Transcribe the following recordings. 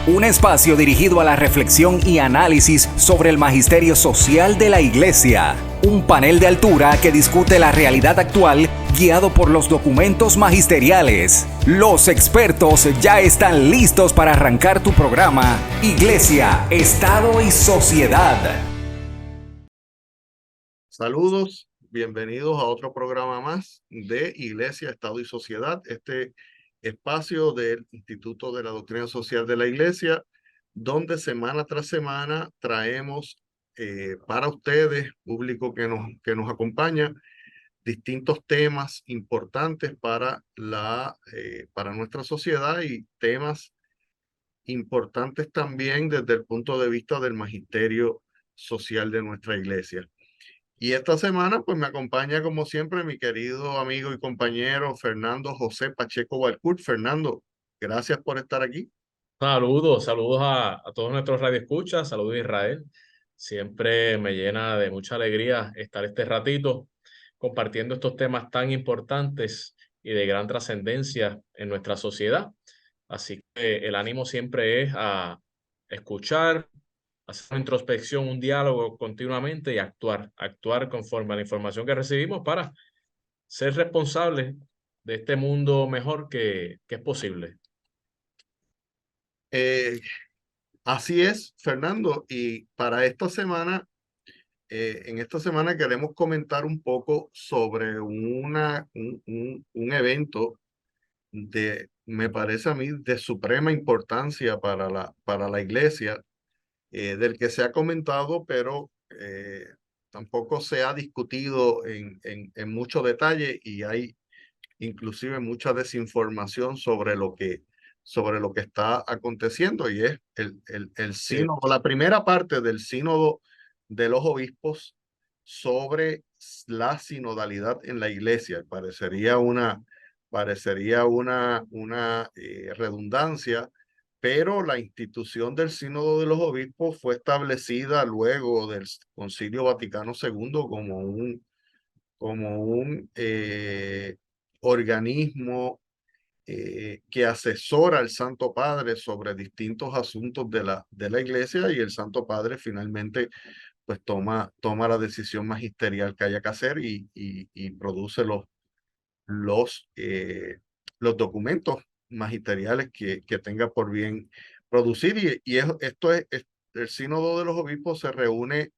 Un espacio dirigido a la reflexión y análisis sobre el magisterio social de la Iglesia. Un panel de altura que discute la realidad actual guiado por los documentos magisteriales. Los expertos ya están listos para arrancar tu programa Iglesia, Estado y Sociedad. Saludos, bienvenidos a otro programa más de Iglesia, Estado y Sociedad, este espacio del Instituto de la Doctrina Social de la Iglesia, donde semana tras semana traemos para ustedes, público que nos acompaña, distintos temas importantes para nuestra sociedad y temas importantes también desde el punto de vista del magisterio social de nuestra iglesia. Y esta semana, pues me acompaña como siempre mi querido amigo y compañero Fernando José Pacheco Valcourt. Fernando, gracias por estar aquí. Saludos a todos nuestros radioescuchas, saludos Israel. Siempre me llena de mucha alegría estar este ratito compartiendo estos temas tan importantes y de gran trascendencia en nuestra sociedad. Así que el ánimo siempre es a escuchar, hacer una introspección, un diálogo continuamente y actuar conforme a la información que recibimos para ser responsables de este mundo mejor que es posible. Así es, Fernando. Y para esta semana, en esta semana queremos comentar un poco sobre un evento me parece a mí, de suprema importancia para la iglesia, del que se ha comentado, pero tampoco se ha discutido en mucho detalle y hay inclusive mucha desinformación sobre lo que está aconteciendo, y es el sínodo, la primera parte del sínodo de los obispos sobre la sinodalidad en la iglesia. Parecería una redundancia, pero la institución del sínodo de los obispos fue establecida luego del Concilio Vaticano II como un organismo que asesora al Santo Padre sobre distintos asuntos de la iglesia, y el Santo Padre finalmente pues toma la decisión magisterial que haya que hacer y produce los documentos magisteriales que tenga por bien producir. El Sínodo de los Obispos se reúne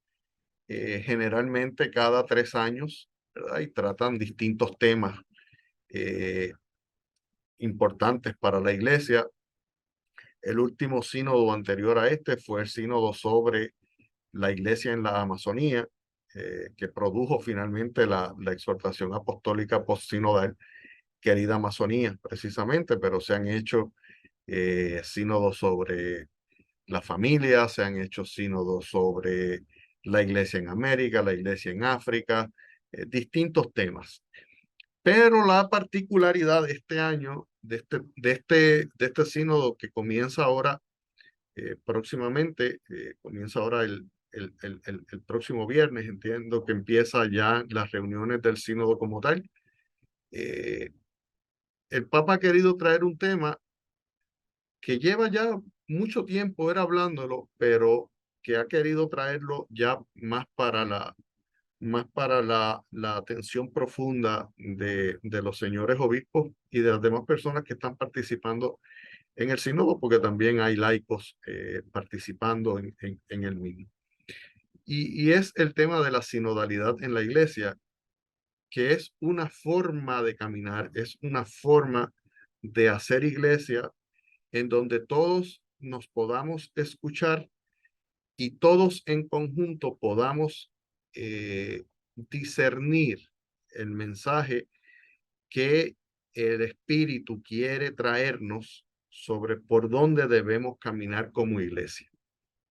generalmente cada 3 años, ¿verdad? Y tratan distintos temas importantes para la iglesia. El último sínodo anterior a este fue el sínodo sobre la iglesia en la Amazonía, que produjo finalmente la exhortación apostólica postsinodal, Querida Amazonía, precisamente, pero se han hecho sínodos sobre la familia, se han hecho sínodos sobre la iglesia en América, la iglesia en África, distintos temas. Pero la particularidad de este año, de este sínodo que comienza ahora próximamente, comienza ahora el próximo viernes, entiendo que empieza ya las reuniones del sínodo como tal. El Papa ha querido traer un tema que lleva ya mucho tiempo era hablándolo, pero que ha querido traerlo ya más para la atención profunda de los señores obispos y de las demás personas que están participando en el sínodo, porque también hay laicos participando en el mismo. Y es el tema de la sinodalidad en la iglesia, que es una forma de caminar, es una forma de hacer iglesia en donde todos nos podamos escuchar y todos en conjunto podamos discernir el mensaje que el Espíritu quiere traernos sobre por dónde debemos caminar como iglesia,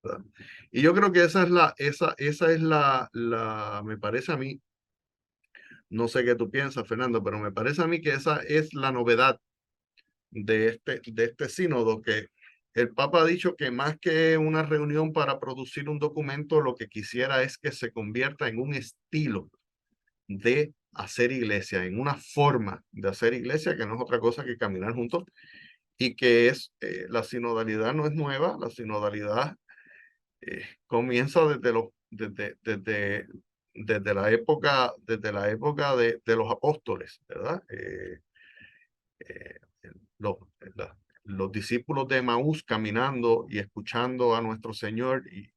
¿verdad? Y yo creo que esa es me parece a mí, no sé qué tú piensas, Fernando, pero me parece a mí que esa es la novedad de este sínodo, que el Papa ha dicho que más que una reunión para producir un documento, lo que quisiera es que se convierta en un estilo de hacer iglesia, en una forma de hacer iglesia, que no es otra cosa que caminar juntos y que la sinodalidad no es nueva, la sinodalidad comienza desde la época de los apóstoles, ¿verdad? Eh, los, los discípulos de Emaús caminando y escuchando a nuestro Señor y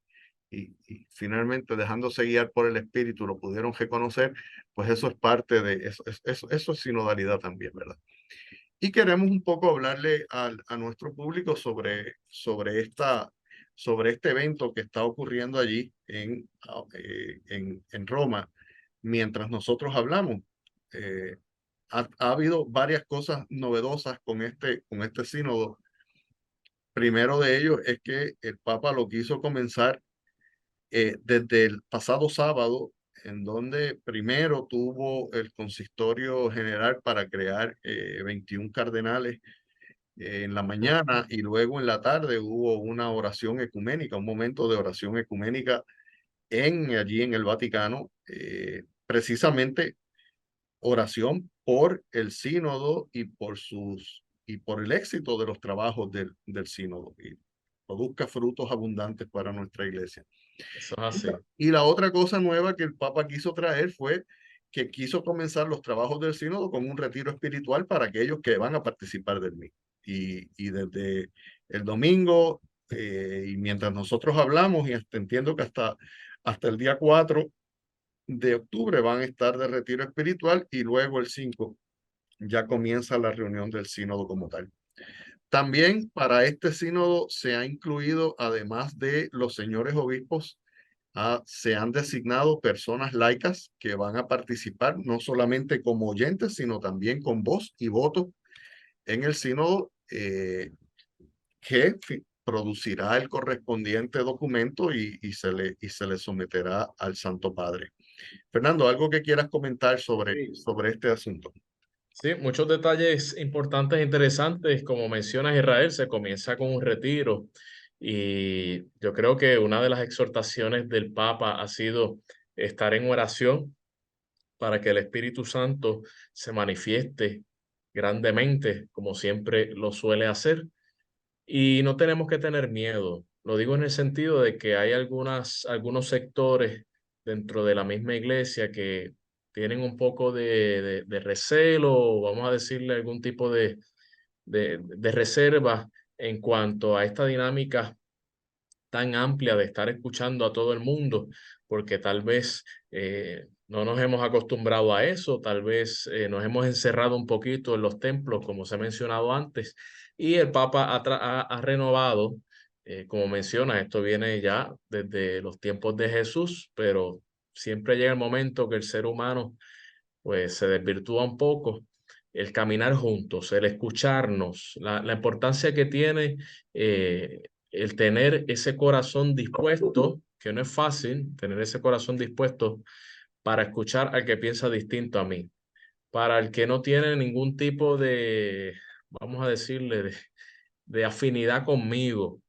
finalmente dejándose guiar por el Espíritu lo pudieron reconocer, pues eso es parte de eso es sinodalidad también, ¿verdad? Y queremos un poco hablarle a nuestro público sobre este evento que está ocurriendo allí en Roma, mientras nosotros hablamos. Ha habido varias cosas novedosas con este sínodo. Primero de ellos es que el Papa lo quiso comenzar desde el pasado sábado, en donde primero tuvo el consistorio general para crear 21 cardenales en la mañana, y luego en la tarde hubo una oración ecuménica, un momento de oración ecuménica allí en el Vaticano, precisamente oración por el sínodo y por el éxito de los trabajos del sínodo y produzca frutos abundantes para nuestra iglesia. Eso es así. Y la otra cosa nueva que el Papa quiso traer fue que quiso comenzar los trabajos del sínodo con un retiro espiritual para aquellos que van a participar del mismo. Y desde el domingo, y mientras nosotros hablamos, y entiendo que hasta el día 4 de octubre van a estar de retiro espiritual, y luego el 5 ya comienza la reunión del sínodo como tal. También para este sínodo se ha incluido, además de los señores obispos, se han designado personas laicas que van a participar no solamente como oyentes, sino también con voz y voto en el sínodo, que producirá el correspondiente documento y se le someterá al Santo Padre. Fernando, ¿algo que quieras comentar sobre este asunto? Sí, muchos detalles importantes e interesantes. Como mencionas, Israel, se comienza con un retiro y yo creo que una de las exhortaciones del Papa ha sido estar en oración para que el Espíritu Santo se manifieste grandemente, como siempre lo suele hacer. Y no tenemos que tener miedo. Lo digo en el sentido de que hay algunos sectores dentro de la misma iglesia que tienen un poco de recelo, o vamos a decirle algún tipo de reserva en cuanto a esta dinámica tan amplia de estar escuchando a todo el mundo, porque tal vez no nos hemos acostumbrado a eso, tal vez nos hemos encerrado un poquito en los templos, como se ha mencionado antes, y el Papa ha renovado, como menciona, esto viene ya desde los tiempos de Jesús, pero siempre llega el momento que el ser humano pues se desvirtúa un poco. El caminar juntos, el escucharnos, la importancia que tiene el tener ese corazón dispuesto, que no es fácil tener ese corazón dispuesto para escuchar al que piensa distinto a mí, para el que no tiene ningún tipo vamos a decirle, de afinidad conmigo.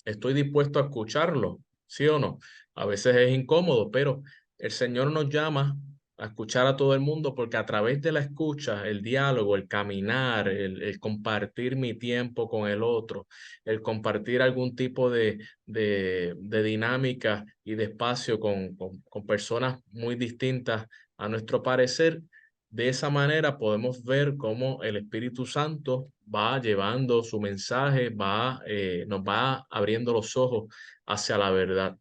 Estoy dispuesto a escucharlo, ¿sí o no? A veces es incómodo, pero el Señor nos llama a escuchar a todo el mundo porque a través de la escucha, el diálogo, el caminar, el compartir mi tiempo con el otro, el compartir algún tipo de dinámica y de espacio con personas muy distintas a nuestro parecer, de esa manera podemos ver cómo el Espíritu Santo va llevando su mensaje, nos va abriendo los ojos hacia la verdad.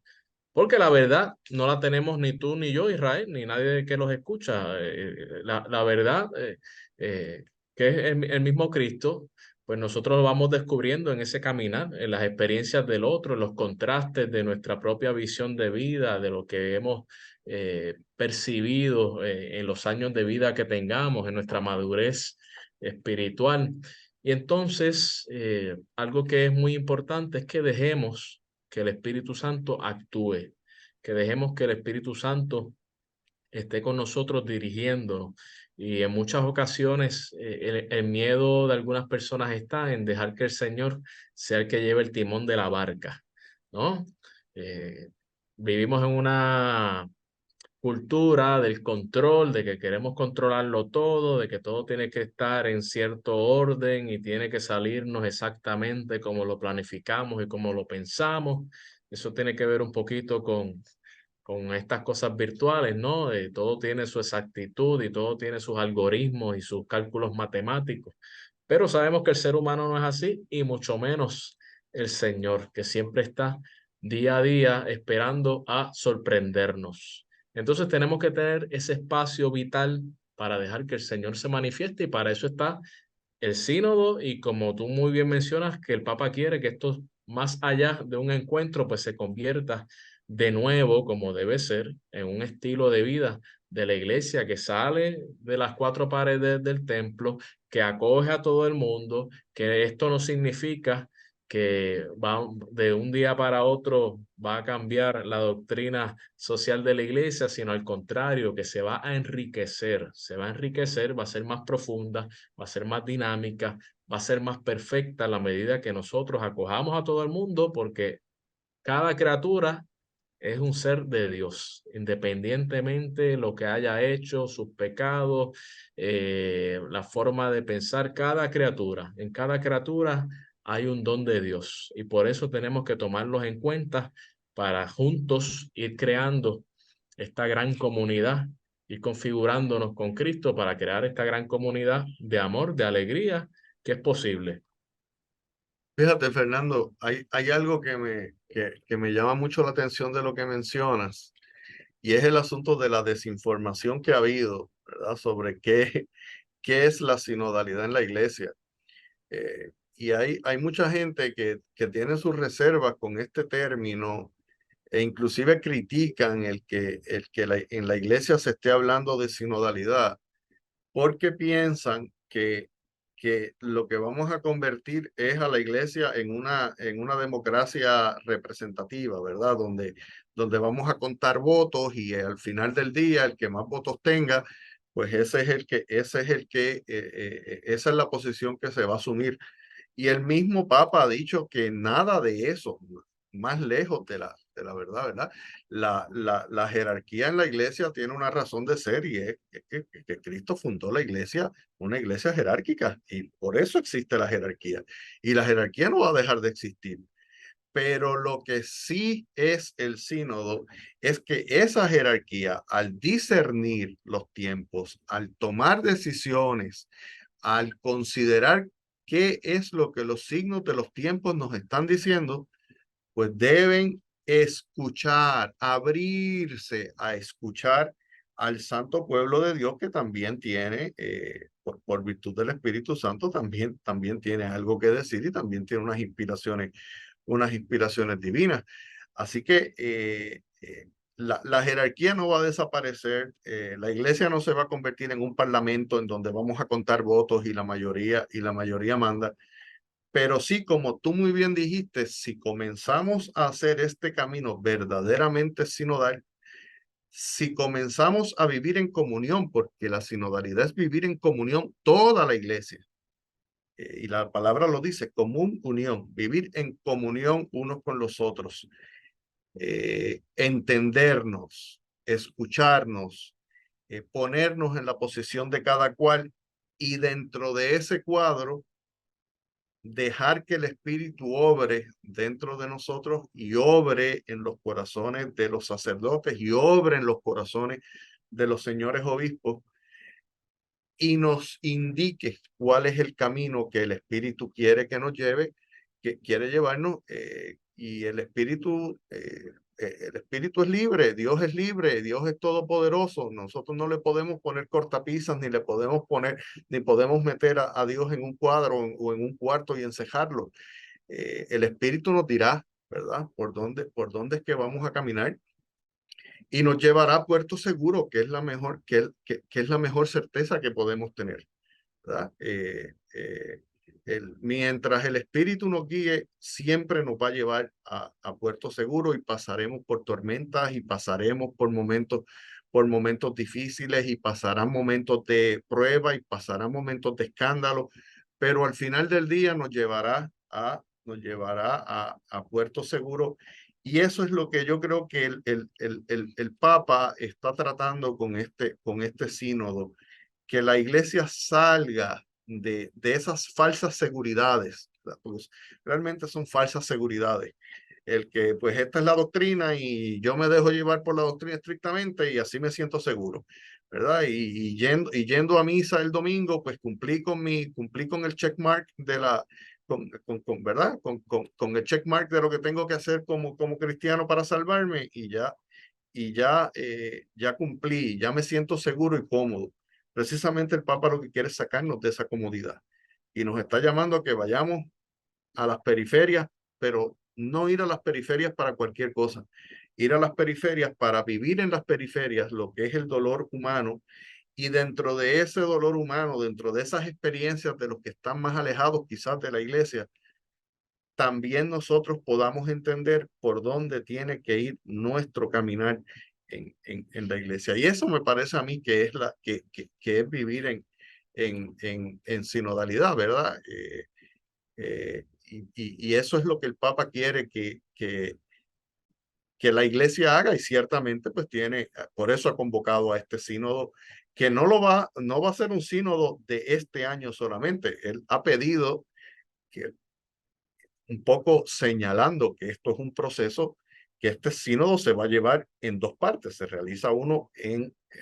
Porque la verdad no la tenemos ni tú ni yo, Israel, ni nadie que los escucha. La verdad, que es el mismo Cristo, pues nosotros lo vamos descubriendo en ese caminar, en las experiencias del otro, en los contrastes de nuestra propia visión de vida, de lo que hemos percibido en los años de vida que tengamos, en nuestra madurez espiritual. Y entonces, algo que es muy importante es que dejemos que el Espíritu Santo actúe, que dejemos que el Espíritu Santo esté con nosotros dirigiéndonos. Y en muchas ocasiones el miedo de algunas personas está en dejar que el Señor sea el que lleve el timón de la barca, ¿no? Eh, vivimos en una cultura del control, de que queremos controlarlo todo, de que todo tiene que estar en cierto orden y tiene que salirnos exactamente como lo planificamos y como lo pensamos. Eso tiene que ver un poquito con estas cosas virtuales, ¿no? Todo tiene su exactitud y todo tiene sus algoritmos y sus cálculos matemáticos. Pero sabemos que el ser humano no es así y mucho menos el Señor, que siempre está día a día esperando a sorprendernos. Entonces tenemos que tener ese espacio vital para dejar que el Señor se manifieste y para eso está el sínodo y como tú muy bien mencionas, que el Papa quiere que esto más allá de un encuentro, pues se convierta de nuevo, como debe ser, en un estilo de vida de la iglesia que sale de las cuatro paredes del templo, que acoge a todo el mundo, que esto no significa que va de un día para otro va a cambiar la doctrina social de la iglesia, sino al contrario, que se va a enriquecer, va a ser más profunda, va a ser más dinámica, va a ser más perfecta a la medida que nosotros acojamos a todo el mundo, porque cada criatura es un ser de Dios, independientemente de lo que haya hecho, sus pecados, la forma de pensar, en cada criatura hay un don de Dios y por eso tenemos que tomarlos en cuenta para juntos ir creando esta gran comunidad y configurándonos con Cristo para crear esta gran comunidad de amor, de alegría, que es posible. Fíjate, Fernando, hay algo que me llama mucho la atención de lo que mencionas, y es el asunto de la desinformación que ha habido, ¿verdad? Sobre qué es la sinodalidad en la iglesia. Y hay mucha gente que tiene sus reservas con este término e inclusive critican en la iglesia se esté hablando de sinodalidad porque piensan que lo que vamos a convertir es a la iglesia en una democracia representativa, ¿verdad? Donde vamos a contar votos y al final del día el que más votos tenga, pues esa es la posición que se va a asumir. Y el mismo Papa ha dicho que nada de eso, más lejos de la verdad, ¿verdad? La jerarquía en la iglesia tiene una razón de ser y es que Cristo fundó la iglesia, una iglesia jerárquica, y por eso existe la jerarquía. Y la jerarquía no va a dejar de existir. Pero lo que sí es el sínodo es que esa jerarquía, al discernir los tiempos, al tomar decisiones, al considerar qué es lo que los signos de los tiempos nos están diciendo, pues deben escuchar, abrirse a escuchar al santo pueblo de Dios que también tiene, por virtud del Espíritu Santo, también tiene algo que decir y también tiene unas inspiraciones divinas. Así que la jerarquía no va a desaparecer, la iglesia no se va a convertir en un parlamento en donde vamos a contar votos y la mayoría manda, pero sí, como tú muy bien dijiste, si comenzamos a hacer este camino verdaderamente sinodal, si comenzamos a vivir en comunión, porque la sinodalidad es vivir en comunión toda la iglesia, y la palabra lo dice, común unión, vivir en comunión unos con los otros, entendernos, escucharnos, ponernos en la posición de cada cual y dentro de ese cuadro dejar que el Espíritu obre dentro de nosotros y obre en los corazones de los sacerdotes y obre en los corazones de los señores obispos y nos indique cuál es el camino que el Espíritu quiere que nos lleve, que quiere llevarnos, y el Espíritu es libre, Dios es libre, Dios es todopoderoso. Nosotros no le podemos poner cortapisas, ni podemos meter a Dios en un cuadro o en un cuarto y encejarlo. El Espíritu nos dirá, ¿verdad? Por dónde es que vamos a caminar y nos llevará a puerto seguro, que es la mejor, que es la mejor certeza que podemos tener, ¿verdad? Mientras el Espíritu nos guíe, siempre nos va a llevar a puerto seguro y pasaremos por tormentas y pasaremos por momentos difíciles y pasarán momentos de prueba y pasarán momentos de escándalo, pero al final del día nos llevará a puerto seguro Y eso es lo que yo creo que el Papa está tratando con este sínodo, que la iglesia salga de esas falsas seguridades, pues realmente son falsas seguridades. El que pues esta es la doctrina y yo me dejo llevar por la doctrina estrictamente y así me siento seguro, ¿verdad? Yendo a misa el domingo, pues cumplí con el checkmark de la, ¿verdad? Con el checkmark de lo que tengo que hacer como cristiano para salvarme ya cumplí, ya me siento seguro y cómodo. Precisamente el Papa lo que quiere es sacarnos de esa comodidad y nos está llamando a que vayamos a las periferias, pero no ir a las periferias para cualquier cosa, ir a las periferias para vivir en las periferias lo que es el dolor humano, y dentro de ese dolor humano, dentro de esas experiencias de los que están más alejados quizás de la iglesia, también nosotros podamos entender por dónde tiene que ir nuestro caminar en la iglesia. Y eso me parece a mí que es, que es vivir en sinodalidad, ¿verdad? Y eso es lo que el Papa quiere que la iglesia haga, y ciertamente pues por eso ha convocado a este sínodo, que no va a ser un sínodo de este año solamente. Él ha pedido que, un poco señalando que esto es un proceso, que este sínodo se va a llevar en dos partes. Se realiza uno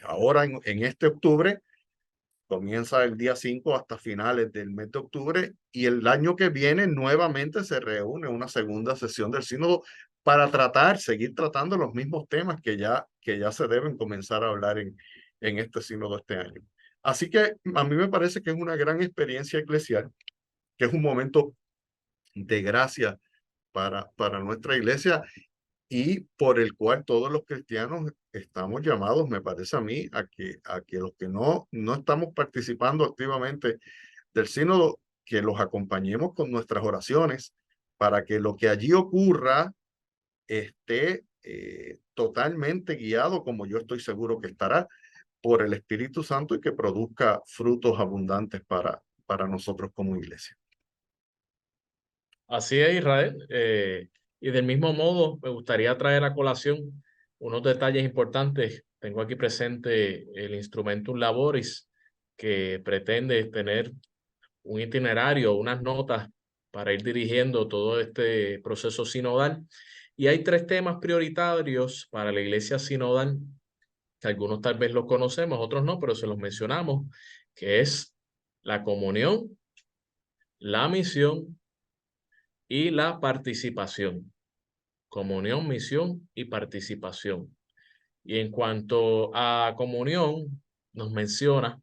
ahora en este octubre, comienza el día 5 hasta finales del mes de octubre, y el año que viene nuevamente se reúne una segunda sesión del sínodo para seguir tratando los mismos temas que ya se deben comenzar a hablar en este sínodo este año. Así que a mí me parece que es una gran experiencia eclesial, que es un momento de gracia para nuestra iglesia, y por el cual todos los cristianos estamos llamados, me parece a mí, a que los que no estamos participando activamente del sínodo, que los acompañemos con nuestras oraciones para que lo que allí ocurra esté totalmente guiado, como yo estoy seguro que estará, por el Espíritu Santo, y que produzca frutos abundantes para nosotros como iglesia. Así es, Israel. Y del mismo modo, me gustaría traer a colación unos detalles importantes. Tengo aquí presente el Instrumentum Laboris, que pretende tener un itinerario, unas notas para ir dirigiendo todo este proceso sinodal. Y hay tres temas prioritarios para la iglesia sinodal, que algunos tal vez los conocemos, otros no, pero se los mencionamos, que es la comunión, la misión y la participación. Comunión, misión y participación. Y en cuanto a comunión, nos menciona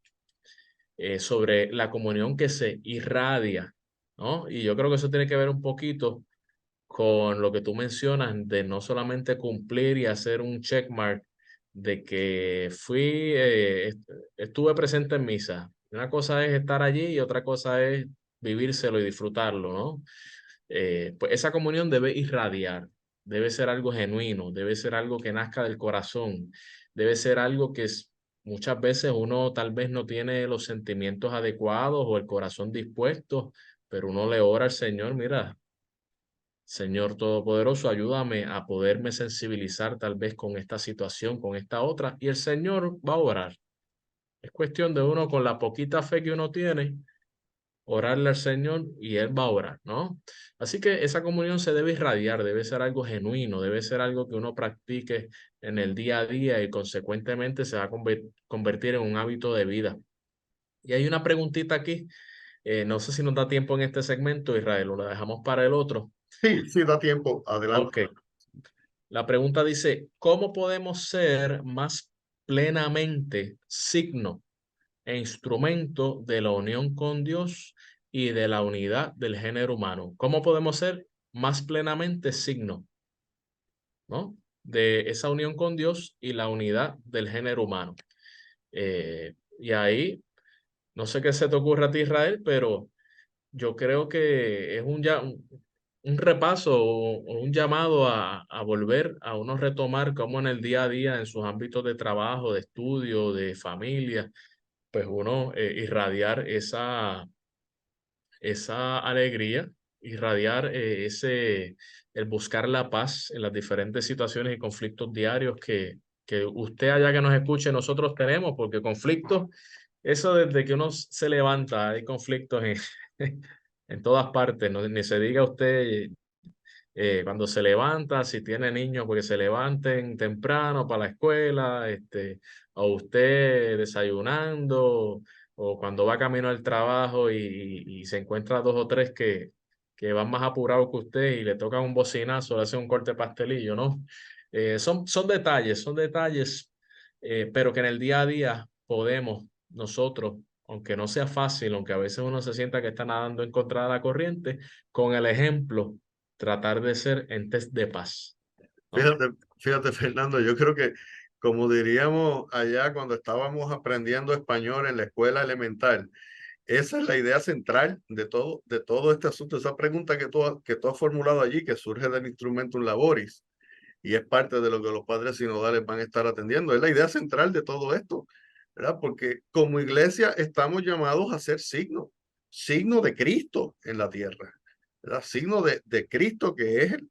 sobre la comunión que se irradia, ¿no? Y yo creo que eso tiene que ver un poquito con lo que tú mencionas de no solamente cumplir y hacer un checkmark de que estuve presente en misa. Una cosa es estar allí y otra cosa es vivírselo y disfrutarlo, ¿no? Pues esa comunión debe irradiar, debe ser algo genuino, debe ser algo que nazca del corazón, debe ser algo que muchas veces uno tal vez no tiene los sentimientos adecuados o el corazón dispuesto, pero uno le ora al Señor, mira, Señor Todopoderoso, ayúdame a poderme sensibilizar tal vez con esta situación, con esta otra, y el Señor va a orar. Es cuestión de uno con la poquita fe que uno tiene orarle al Señor y Él va a orar, ¿no? Así que esa comunión se debe irradiar, debe ser algo genuino, debe ser algo que uno practique en el día a día y consecuentemente se va a convertir en un hábito de vida. Y hay una preguntita aquí, no sé si nos da tiempo en este segmento, Israel, o la dejamos para el otro. Sí, sí, da tiempo. Adelante. Ok, la pregunta dice, ¿cómo podemos ser más plenamente signo e instrumento de la unión con Dios y de la unidad del género humano? ¿Cómo podemos ser más plenamente signo, ¿no?, de esa unión con Dios y la unidad del género humano? Y ahí, no sé qué se te ocurre a ti, Israel, pero yo creo que es un repaso o un llamado a volver a uno retomar cómo en el día a día, en sus ámbitos de trabajo, de estudio, de familia, pues uno irradiar esa alegría irradiar el buscar la paz en las diferentes situaciones y conflictos diarios que usted allá que nos escuche, nosotros tenemos, porque conflictos, eso desde que uno se levanta, hay conflictos en todas partes, no, ni se diga usted cuando se levanta, si tiene niños, porque se levanten temprano para la escuela, o usted desayunando, o cuando va camino al trabajo y se encuentra dos o tres que van más apurados que usted y le tocan un bocinazo, le hacen un corte de pastelillo, ¿no? Son detalles, pero que en el día a día podemos nosotros, aunque no sea fácil, aunque a veces uno se sienta que está nadando en contra de la corriente, con el ejemplo tratar de ser entes de paz, ¿no? Fíjate, Fernando, yo creo que, como diríamos allá cuando estábamos aprendiendo español en la escuela elemental, esa es la idea central de todo este asunto, esa pregunta que tú has formulado allí, que surge del Instrumentum Laboris, y es parte de lo que los padres sinodales van a estar atendiendo. Es la idea central de todo esto, ¿verdad? Porque como iglesia estamos llamados a ser signo de Cristo en la tierra, ¿verdad? Signo de Cristo, que es el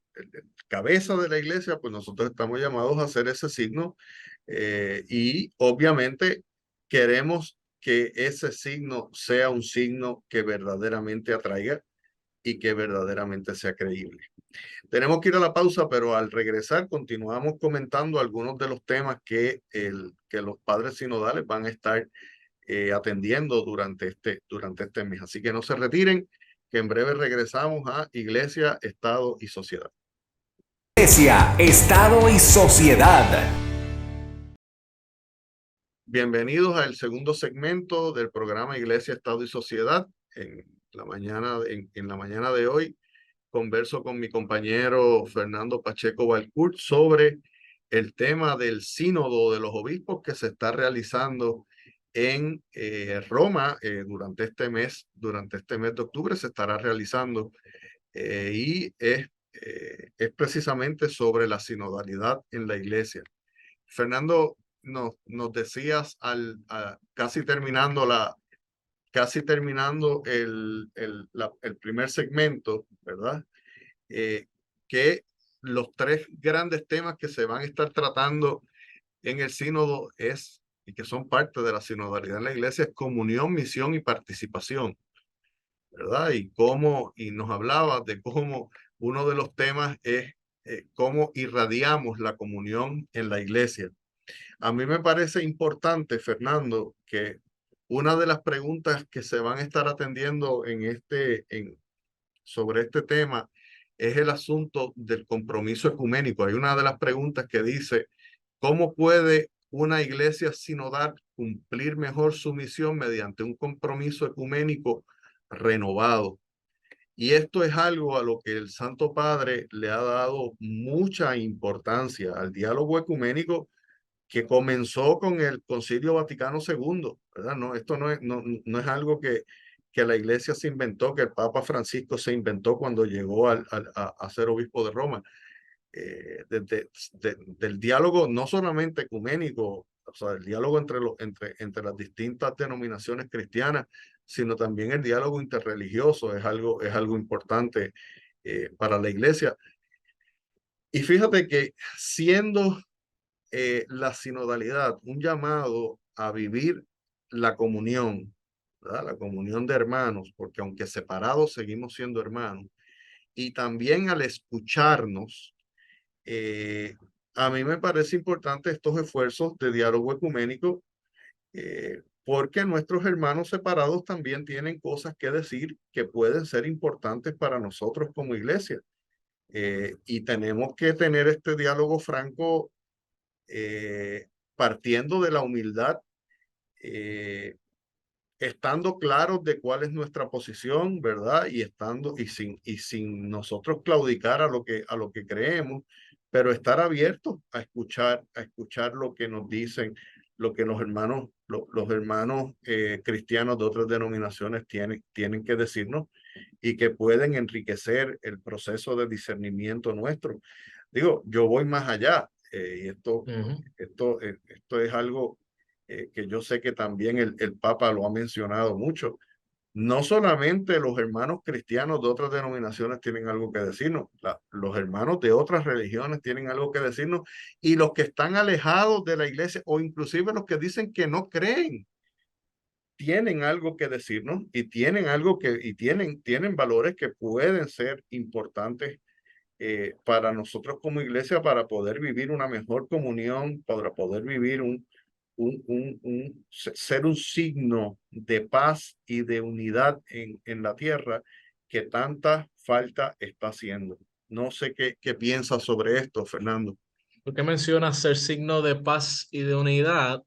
cabeza de la iglesia, pues nosotros estamos llamados a hacer ese signo, y obviamente queremos que ese signo sea un signo que verdaderamente atraiga y que verdaderamente sea creíble. Tenemos que ir a la pausa, pero al regresar continuamos comentando algunos de los temas que los padres sinodales van a estar atendiendo durante este mes. Así que no se retiren, que en breve regresamos a Iglesia, Estado y Sociedad. Iglesia, Estado y Sociedad. Bienvenidos al segundo segmento del programa Iglesia, Estado y Sociedad. En la mañana de hoy converso con mi compañero Fernando Pacheco Valcourt sobre el tema del sínodo de los obispos que se está realizando en Roma durante este mes de octubre se estará realizando, y es precisamente sobre la sinodalidad en la iglesia. Fernando, nos decías casi terminando el primer segmento, ¿verdad? Que los tres grandes temas que se van a estar tratando en el sínodo y que son parte de la sinodalidad en la iglesia, es comunión, misión y participación, ¿verdad? Y nos hablaba de cómo uno de los temas es cómo irradiamos la comunión en la iglesia. A mí me parece importante, Fernando, que una de las preguntas que se van a estar atendiendo sobre este tema es el asunto del compromiso ecuménico. Hay una de las preguntas que dice, ¿cómo puede una iglesia sinodal cumplir mejor su misión mediante un compromiso ecuménico renovado? Y esto es algo a lo que el Santo Padre le ha dado mucha importancia, al diálogo ecuménico que comenzó con el Concilio Vaticano II, ¿verdad? No, esto no es algo que la iglesia se inventó, que el Papa Francisco se inventó cuando llegó a ser obispo de Roma. Del diálogo no solamente ecuménico, o sea, el diálogo entre las distintas denominaciones cristianas, sino también el diálogo interreligioso es algo importante para la iglesia. Y fíjate que siendo la sinodalidad un llamado a vivir la comunión, ¿verdad? La comunión de hermanos, porque aunque separados seguimos siendo hermanos, y también al escucharnos, a mí me parece importante estos esfuerzos de diálogo ecuménico, porque nuestros hermanos separados también tienen cosas que decir que pueden ser importantes para nosotros como iglesia. Y tenemos que tener este diálogo franco, partiendo de la humildad, estando claros de cuál es nuestra posición, ¿verdad? Y sin nosotros claudicar a lo que creemos, pero estar abiertos a escuchar lo que nos dicen, lo que los hermanos cristianos de otras denominaciones tienen que decirnos y que pueden enriquecer el proceso de discernimiento nuestro. Digo, yo voy más allá, y esto es algo que yo sé que también el Papa lo ha mencionado mucho. no solamente los hermanos cristianos de otras denominaciones tienen algo que decirnos, los hermanos de otras religiones tienen algo que decirnos, y los que están alejados de la iglesia, o inclusive los que dicen que no creen, tienen algo que decirnos y tienen algo y tienen valores que pueden ser importantes para nosotros como iglesia, para poder vivir una mejor comunión, para poder vivir ser un signo de paz y de unidad en la tierra que tanta falta está haciendo. No sé qué piensas sobre esto, Fernando. Tú que mencionas ser signo de paz y de unidad,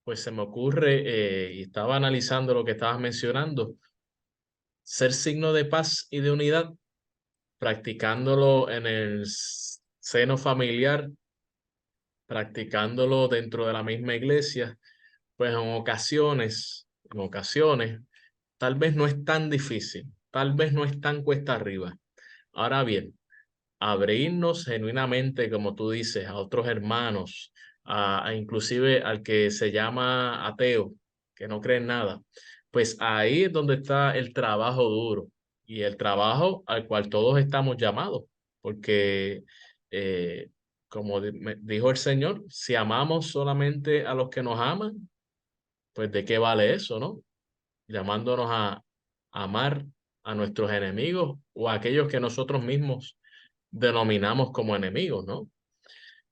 pues se me ocurre, y estaba analizando lo que estabas mencionando, ser signo de paz y de unidad, practicándolo en el seno familiar, practicándolo dentro de la misma iglesia, pues en ocasiones, tal vez no es tan difícil, tal vez no es tan cuesta arriba. Ahora bien, abrirnos genuinamente, como tú dices, a otros hermanos, a inclusive al que se llama ateo, que no cree en nada, pues ahí es donde está el trabajo duro y el trabajo al cual todos estamos llamados, porque eh, como me dijo el Señor, si amamos solamente a los que nos aman, pues ¿de qué vale eso, no? Llamándonos a amar a nuestros enemigos o a aquellos que nosotros mismos denominamos como enemigos, ¿no?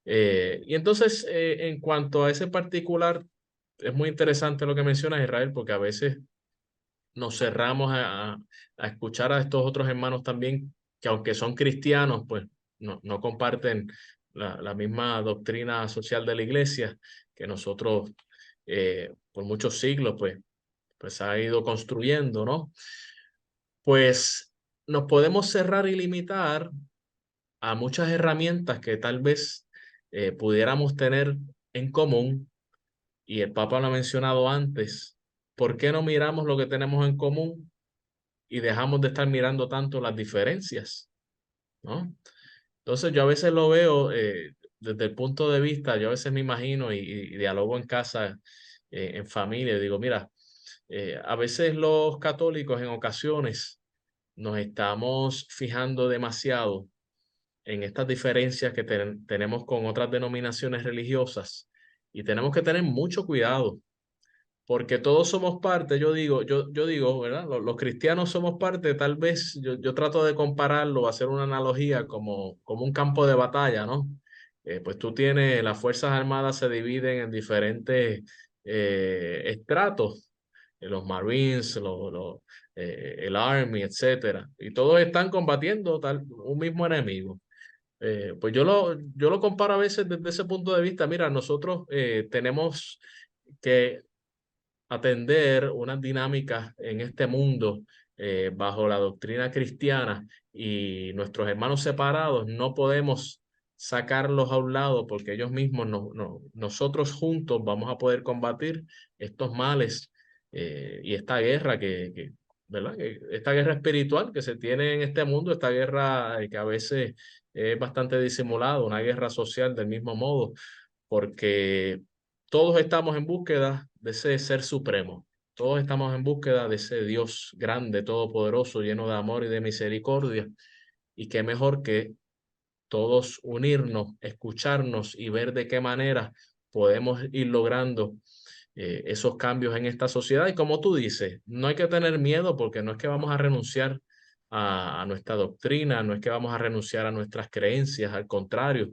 Y entonces, en cuanto a ese particular, es muy interesante lo que mencionas, Israel, porque a veces nos cerramos a escuchar a estos otros hermanos también, que aunque son cristianos, pues no comparten la misma doctrina social de la iglesia que nosotros por muchos siglos, pues ha ido construyendo, ¿no? Pues nos podemos cerrar y limitar a muchas herramientas que tal vez pudiéramos tener en común, y el Papa lo ha mencionado antes. ¿Por qué no miramos lo que tenemos en común y dejamos de estar mirando tanto las diferencias, ¿no? Entonces yo a veces lo veo desde el punto de vista, yo a veces me imagino y dialogo en casa, en familia, y digo, mira, a veces los católicos en ocasiones nos estamos fijando demasiado en estas diferencias que tenemos con otras denominaciones religiosas, y tenemos que tener mucho cuidado porque todos somos parte. Yo digo, ¿verdad? Los cristianos somos parte, tal vez yo trato de compararlo, hacer una analogía como un campo de batalla, ¿no? Pues tú tienes, las Fuerzas Armadas se dividen en diferentes estratos, los Marines, el Army, etcétera, y todos están combatiendo un mismo enemigo. Pues yo lo comparo a veces desde ese punto de vista. Mira, nosotros tenemos que atender unas dinámicas en este mundo bajo la doctrina cristiana, y nuestros hermanos separados no podemos sacarlos a un lado porque ellos mismos, nosotros juntos vamos a poder combatir estos males y esta guerra ¿verdad? Esta guerra espiritual que se tiene en este mundo, esta guerra que a veces es bastante disimulada, una guerra social del mismo modo, porque todos estamos en búsqueda de ese ser supremo. Todos estamos en búsqueda de ese Dios grande, todopoderoso, lleno de amor y de misericordia. Y qué mejor que todos unirnos, escucharnos y ver de qué manera podemos ir logrando esos cambios en esta sociedad. Y como tú dices, no hay que tener miedo, porque no es que vamos a renunciar a nuestra doctrina, no es que vamos a renunciar a nuestras creencias, al contrario,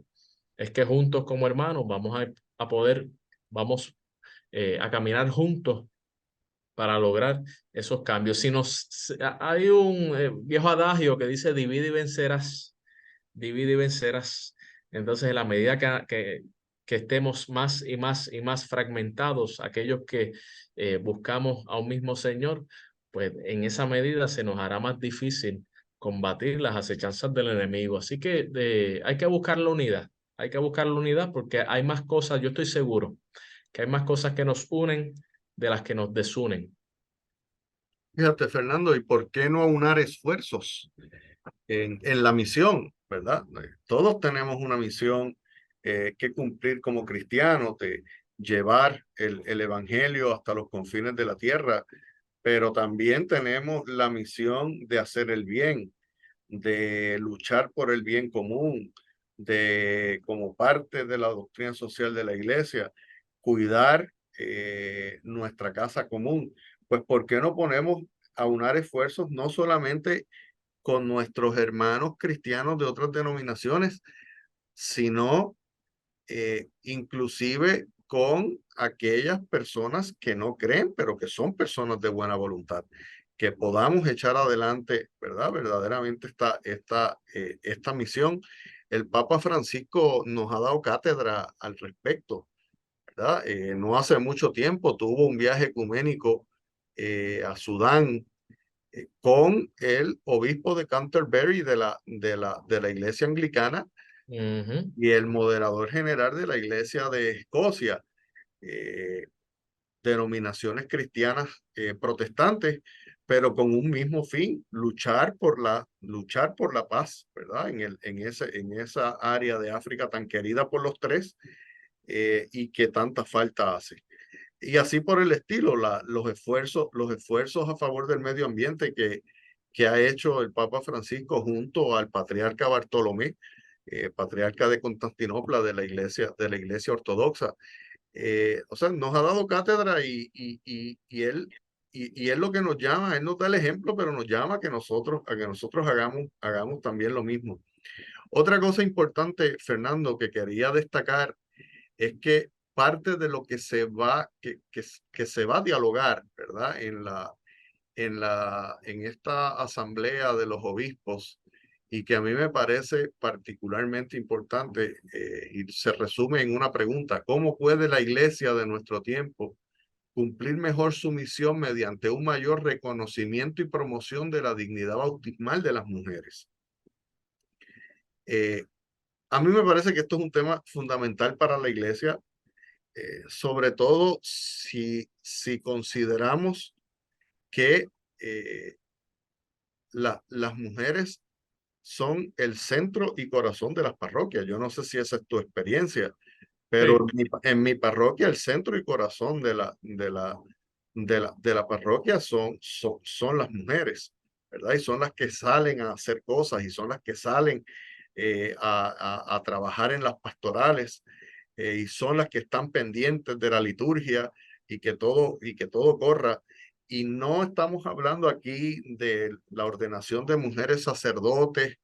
es que juntos como hermanos vamos a caminar juntos para lograr esos cambios. Hay un viejo adagio que dice divide y vencerás, divide y vencerás. Entonces, en la medida que estemos más y más y más fragmentados, aquellos que buscamos a un mismo Señor, pues en esa medida se nos hará más difícil combatir las acechanzas del enemigo. Así que hay que buscar la unidad, hay que buscar la unidad, porque hay más cosas, yo estoy seguro que hay más cosas que nos unen de las que nos desunen. Fíjate, Fernando, ¿y por qué no aunar esfuerzos en la misión, verdad? Todos tenemos una misión que cumplir como cristianos, de llevar el evangelio hasta los confines de la tierra, pero también tenemos la misión de hacer el bien, de luchar por el bien común, de, como parte de la doctrina social de la iglesia, cuidar nuestra casa común. Pues, ¿por qué no ponemos a aunar esfuerzos no solamente con nuestros hermanos cristianos de otras denominaciones, sino inclusive con aquellas personas que no creen, pero que son personas de buena voluntad, que podamos echar adelante, ¿verdad? Verdaderamente esta misión. El Papa Francisco nos ha dado cátedra al respecto, ¿verdad? No hace mucho tiempo tuvo un viaje ecuménico a Sudán con el obispo de Canterbury de la iglesia anglicana y el moderador general de la iglesia de Escocia, eh, denominaciones cristianas protestantes, pero con un mismo fin, luchar por la paz, ¿verdad? En esa área de África tan querida por los tres y que tanta falta hace. Y así por el estilo, los esfuerzos a favor del medio ambiente que ha hecho el Papa Francisco junto al patriarca Bartolomé, patriarca de Constantinopla de la iglesia ortodoxa. O sea, nos ha dado cátedra y él lo que nos llama, él nos da el ejemplo, pero nos llama a que nosotros hagamos también lo mismo. Otra cosa importante, Fernando, que quería destacar es que parte de lo que que se va a dialogar, ¿verdad? En esta asamblea de los obispos y que a mí me parece particularmente importante y se resume en una pregunta: ¿cómo puede la iglesia de nuestro tiempo cumplir mejor su misión mediante un mayor reconocimiento y promoción de la dignidad bautismal de las mujeres? A mí me parece que esto es un tema fundamental para la iglesia, sobre todo si consideramos que las mujeres son el centro y corazón de las parroquias. Yo no sé si esa es tu experiencia, pero Sí. en mi parroquia el centro y corazón de la parroquia son las mujeres, ¿verdad? Y son las que salen a hacer cosas y son las que salen a trabajar en las pastorales y son las que están pendientes de la liturgia y que todo corra. Y no estamos hablando aquí de la ordenación de mujeres sacerdotes,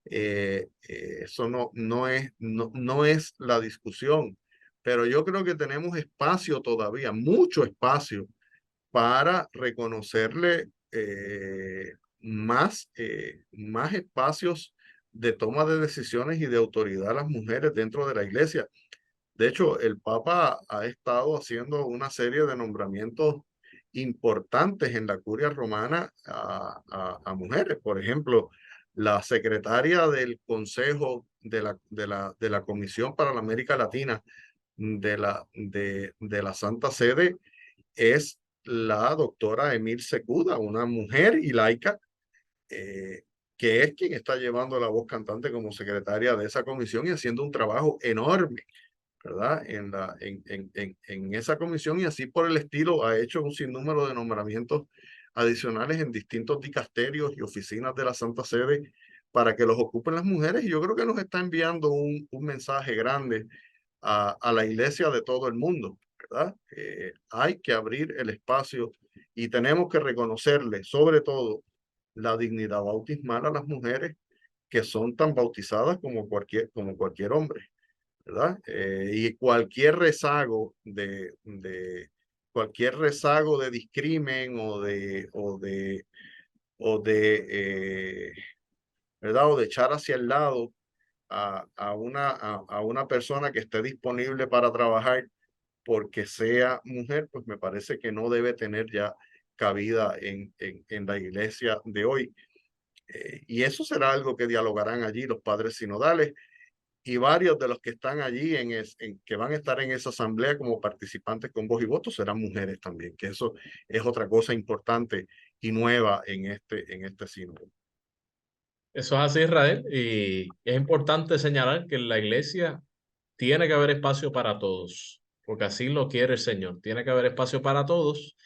eso no es la discusión, pero yo creo que tenemos espacio todavía, mucho espacio para reconocerle más espacios de toma de decisiones y de autoridad a las mujeres dentro de la iglesia. De hecho, el Papa ha estado haciendo una serie de nombramientos importantes en la curia romana a mujeres. Por ejemplo, la secretaria del Consejo de la Comisión para la América Latina de la Santa Sede es la doctora Emil Secuda, una mujer y laica, que es quien está llevando la voz cantante como secretaria de esa comisión y haciendo un trabajo enorme, ¿verdad? En esa comisión y así por el estilo ha hecho un sinnúmero de nombramientos adicionales en distintos dicasterios y oficinas de la Santa Sede para que los ocupen las mujeres y yo creo que nos está enviando un mensaje grande a la iglesia de todo el mundo, ¿verdad? Hay que abrir el espacio y tenemos que reconocerle sobre todo la dignidad bautismal a las mujeres que son tan bautizadas como cualquier hombre, ¿verdad? Y cualquier rezago de discrimen ¿verdad? O de echar hacia el lado a una persona que esté disponible para trabajar porque sea mujer, pues me parece que no debe tener ya cabida en la iglesia de hoy. Y eso será algo que dialogarán allí los padres sinodales y varios de los que están allí que van a estar en esa asamblea como participantes con voz y voto serán mujeres también, que eso es otra cosa importante y nueva en este sínodo. Eso es así, Israel, y es importante señalar que en la iglesia tiene que haber espacio para todos, porque así lo quiere el Señor. Tiene que haber espacio para todos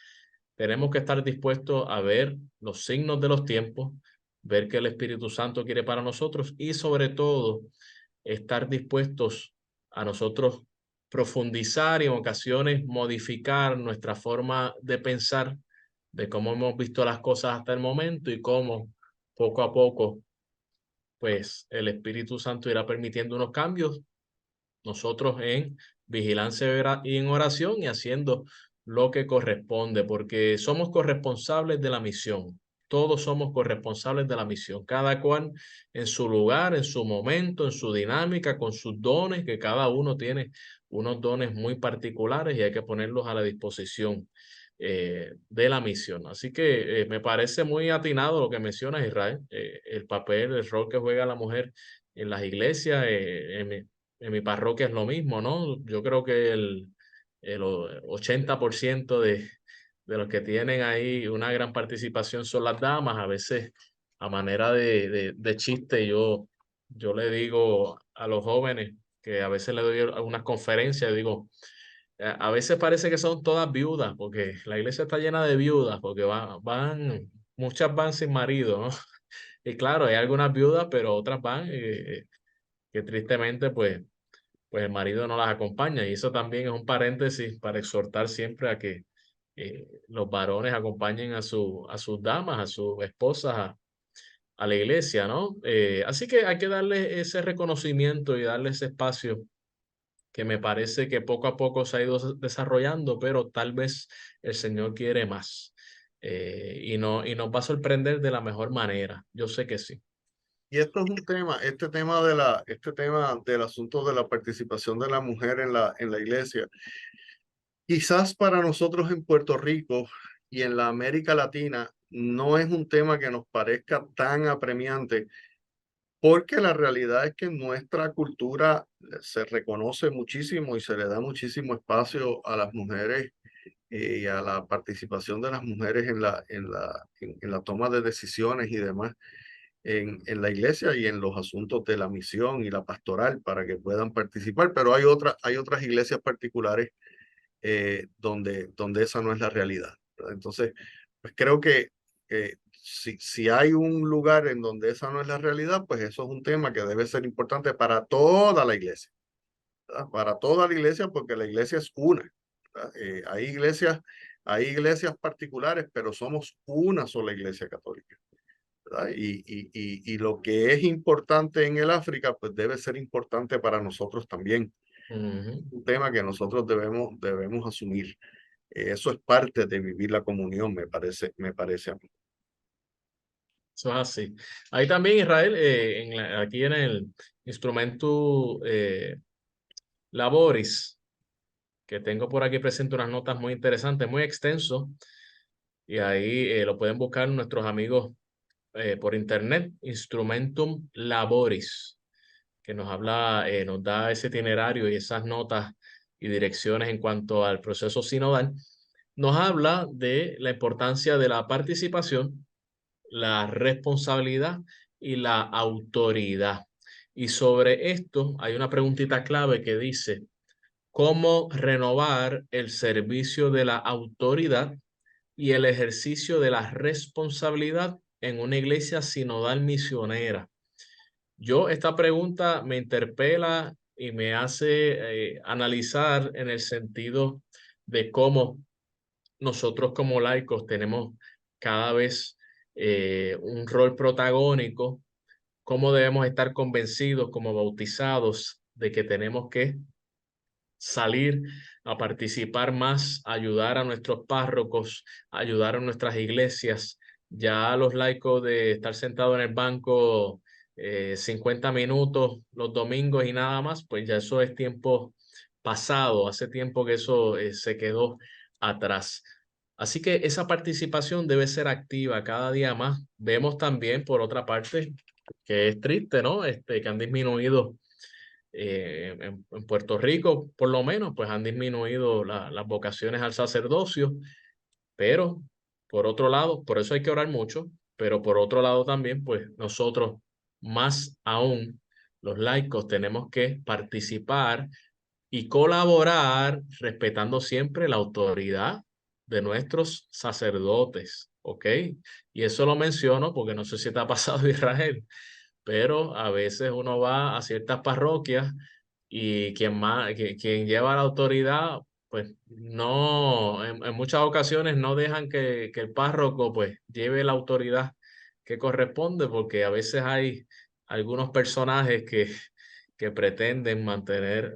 tenemos que estar dispuestos a ver los signos de los tiempos, ver qué el Espíritu Santo quiere para nosotros y sobre todo estar dispuestos a nosotros profundizar y en ocasiones modificar nuestra forma de pensar, de cómo hemos visto las cosas hasta el momento y cómo poco a poco pues el Espíritu Santo irá permitiendo unos cambios, nosotros en vigilancia y en oración y haciendo lo que corresponde, porque somos corresponsables de la misión. Todos somos corresponsables de la misión, cada cual en su lugar, en su momento, en su dinámica, con sus dones, que cada uno tiene unos dones muy particulares y hay que ponerlos a la disposición de la misión. Así que me parece muy atinado lo que mencionas, Israel, el papel, el rol que juega la mujer en las iglesias, en mi parroquia es lo mismo, ¿no? Yo creo que el 80% de los que tienen ahí una gran participación son las damas. A veces, a manera de chiste, yo le digo a los jóvenes que a veces le doy algunas conferencias, digo, a veces parece que son todas viudas, porque la iglesia está llena de viudas, porque muchas van sin marido, ¿no? Y claro, hay algunas viudas, pero otras van que tristemente, pues el marido no las acompaña. Y eso también es un paréntesis para exhortar siempre a que los varones acompañen a sus damas, a sus esposas, a la iglesia, ¿no? Así que hay que darle ese reconocimiento y darle ese espacio que me parece que poco a poco se ha ido desarrollando, pero tal vez el Señor quiere más. Y nos va a sorprender de la mejor manera. Yo sé que sí. Y esto es un tema, este tema del asunto de la participación de la mujer en la iglesia. Quizás para nosotros en Puerto Rico y en la América Latina no es un tema que nos parezca tan apremiante, porque la realidad es que en nuestra cultura se reconoce muchísimo y se le da muchísimo espacio a las mujeres y a la participación de las mujeres en la toma de decisiones y demás en la iglesia y en los asuntos de la misión y la pastoral para que puedan participar. Pero hay otras iglesias particulares donde esa no es la realidad, ¿verdad? Entonces, pues creo que si hay un lugar en donde esa no es la realidad, pues eso es un tema que debe ser importante para toda la iglesia, ¿verdad? Para toda la iglesia, porque la iglesia es una, ¿verdad? Hay iglesias particulares, pero somos una sola iglesia católica, ¿verdad? Y lo que es importante en el África, pues debe ser importante para nosotros también. Un tema que nosotros debemos asumir. Eso es parte de vivir la comunión, me parece a mí. Eso es así. Ahí también, Israel, aquí en el instrumento Laboris, que tengo por aquí presente unas notas muy interesantes, muy extenso, y ahí lo pueden buscar nuestros amigos por internet, Instrumentum Laboris, que nos habla, nos da ese itinerario y esas notas y direcciones en cuanto al proceso sinodal. Nos habla de la importancia de la participación, la responsabilidad y la autoridad. Y sobre esto hay una preguntita clave que dice, ¿cómo renovar el servicio de la autoridad y el ejercicio de la responsabilidad en una iglesia sinodal misionera? Esta pregunta me interpela y me hace analizar en el sentido de cómo nosotros como laicos tenemos cada vez un rol protagónico, cómo debemos estar convencidos como bautizados de que tenemos que salir a participar más, ayudar a nuestros párrocos, ayudar a nuestras iglesias. Ya los laicos de estar sentados en el banco 50 minutos los domingos y nada más, pues ya eso es tiempo pasado, hace tiempo que eso se quedó atrás. Así que esa participación debe ser activa cada día más. Vemos también, por otra parte, que es triste, ¿no? Que han disminuido en Puerto Rico, por lo menos, pues han disminuido las vocaciones al sacerdocio, pero por otro lado, por eso hay que orar mucho, pero por otro lado también, pues nosotros más aún, los laicos, tenemos que participar y colaborar respetando siempre la autoridad de nuestros sacerdotes, ¿ok? Y eso lo menciono porque no sé si te ha pasado, Israel, pero a veces uno va a ciertas parroquias y quien lleva la autoridad, pues no, en muchas ocasiones no dejan que el párroco pues lleve la autoridad que corresponde, porque a veces hay algunos personajes que pretenden mantener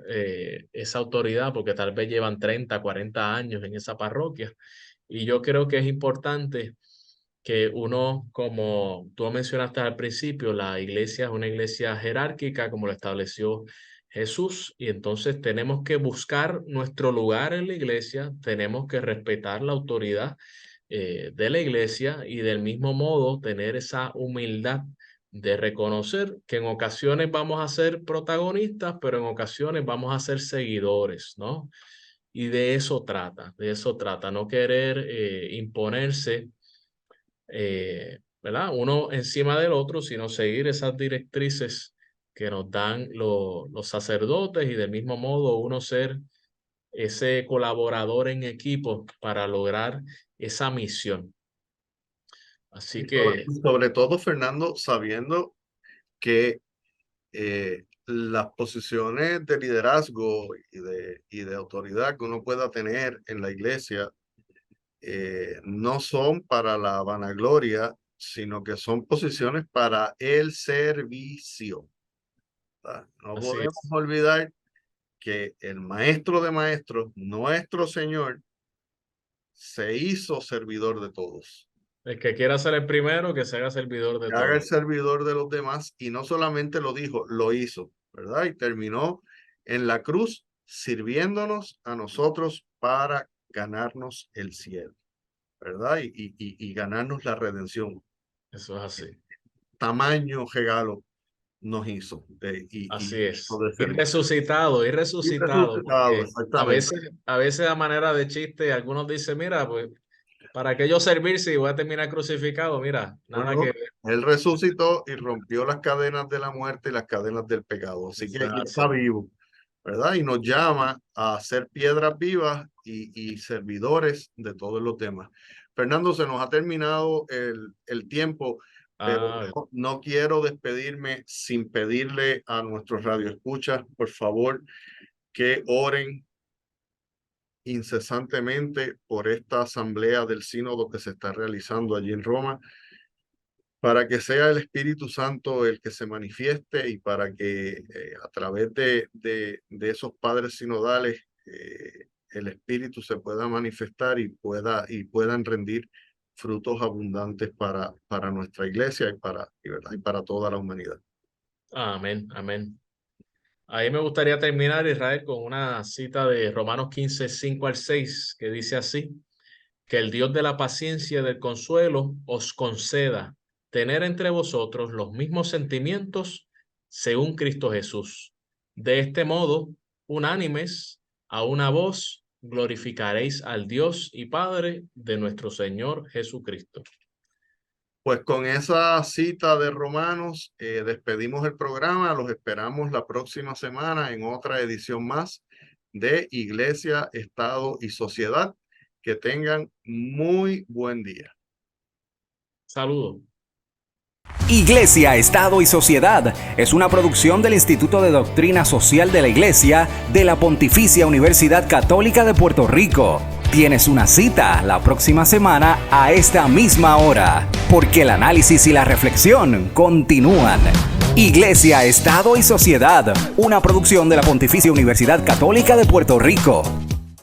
esa autoridad porque tal vez llevan 30, 40 años en esa parroquia. Y yo creo que es importante que uno, como tú mencionaste al principio, la iglesia es una iglesia jerárquica, como lo estableció Jesús, y entonces tenemos que buscar nuestro lugar en la iglesia, tenemos que respetar la autoridad de la iglesia y del mismo modo tener esa humildad de reconocer que en ocasiones vamos a ser protagonistas, pero en ocasiones vamos a ser seguidores, ¿no? Y de eso trata, no querer imponerse, ¿verdad? Uno encima del otro, sino seguir esas directrices que nos dan los sacerdotes y del mismo modo uno ser ese colaborador en equipo para lograr esa misión. Así que Sobre todo, Fernando, sabiendo que las posiciones de liderazgo y de autoridad que uno pueda tener en la iglesia no son para la vanagloria, sino que son posiciones para el servicio. No así podemos es. olvidar que el maestro de maestros, nuestro Señor, se hizo servidor de todos. El que quiera ser el primero, que se haga servidor de Que haga el todos. servidor de los demás, y no solamente lo dijo, lo hizo, ¿verdad? Y terminó en la cruz sirviéndonos a nosotros para ganarnos el cielo, ¿verdad? Y ganarnos la redención. Eso es así. Tamaño regalo nos hizo. Así es. De Y servir. resucitado, y Y resucitado, resucitado, porque exactamente. a veces a manera de chiste, algunos dicen, mira, pues, ¿para qué yo servir si voy a terminar crucificado? Mira, nada Bueno, que ver. él resucitó y rompió las cadenas de la muerte y las cadenas del pecado. Así que Eso es y así. está vivo, ¿verdad? Y nos llama a ser piedras vivas y servidores de todos los temas. Fernando, se nos ha terminado el tiempo, pero Ah, no quiero despedirme sin pedirle a nuestros radioescuchas, por favor, que oren incesantemente por esta asamblea del sínodo que se está realizando allí en Roma, para que sea el Espíritu Santo el que se manifieste y para que a través de esos padres sinodales el Espíritu se pueda manifestar y puedan rendir frutos abundantes para nuestra iglesia y para toda la humanidad. amén, amén. Ahí me gustaría terminar, Israel, con una cita de Romanos 15, 5 al 6, que dice así: que el Dios de la paciencia y del consuelo os conceda tener entre vosotros los mismos sentimientos según Cristo Jesús. De este modo, unánimes, a una voz, glorificaréis al Dios y Padre de nuestro Señor Jesucristo. Pues con esa cita de Romanos despedimos el programa. Los esperamos la próxima semana en otra edición más de Iglesia, Estado y Sociedad. Que tengan muy buen día. Saludos. Iglesia, Estado y Sociedad es una producción del Instituto de Doctrina Social de la Iglesia de la Pontificia Universidad Católica de Puerto Rico. Tienes una cita la próxima semana a esta misma hora, porque el análisis y la reflexión continúan. Iglesia, Estado y Sociedad, una producción de la Pontificia Universidad Católica de Puerto Rico.